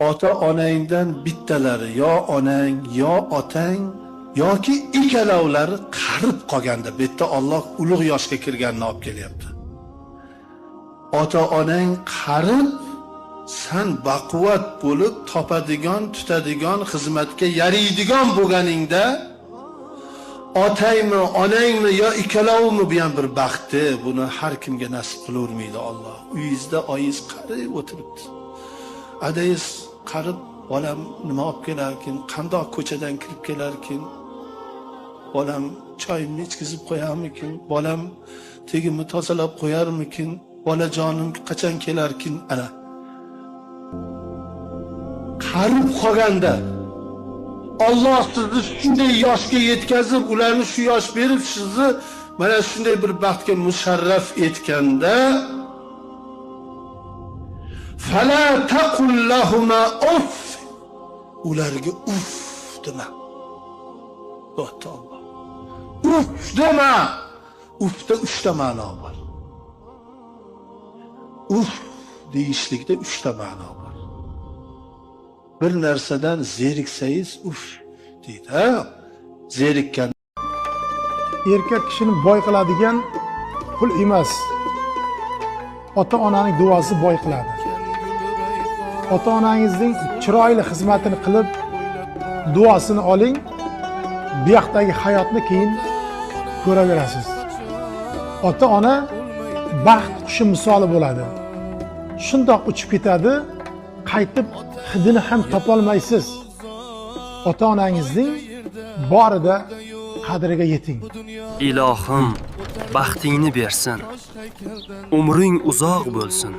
ota-onangdan bittalari yo onang, yo otang yoki ikkalovlari qarib qolganda, bu yerda Alloh ulug' yoshga kirganini olib kelyapti. Ota-onang qarib, sen baquvvat bo'lib topadigan, tutadigan, xizmatga yaraydigan bo'lganingda otangmi, onangmi yo ikkalovimi bu ham bir baxtdi. Buni har kimga nasib qilavermaydi Alloh. Uyingizda oyingiz qarib o'tiribdi. Adaysiz qarib, bolam nima olib kelarkin, qandoq ko'chadan kirib kelarkin, bolam choyimni ichkizib qo'yarmikin, bolam tegimni tozalab qo'yarmikin, bolajonim qachon kelarkin, ana. Qarib qolganda Alloh sizni shunday yoshga yetkazib, ularni shu yosh berib, sizni mana shunday bir baxtga musharraf etganda, fala taqul lahuma uff, ularga uff dema. Alloh. Uff dema. Uffda 3 ta ma'no bor. Uff deyishlikda 3 ta ma'no bor. Bir narsadan zeriksangiz uff deydi. Zerikkan. Erkak kishini boy qiladigan pul emas, ota-onaning duosi boy qiladi. Ota-onangizning chiroyli xizmatini qilib, duosini oling, bu yoqdagi hayotni keyin ko'raverasiz. Ota-ona baxt qushi misoli bo'ladi. Shundoq uchib ketadi, qaytib hidini ham topolmaysiz. Ota-onangizning borida qadriga yeting. Ilohim baxtingni bersin. Umring uzoq bo'lsin.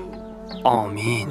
Amin.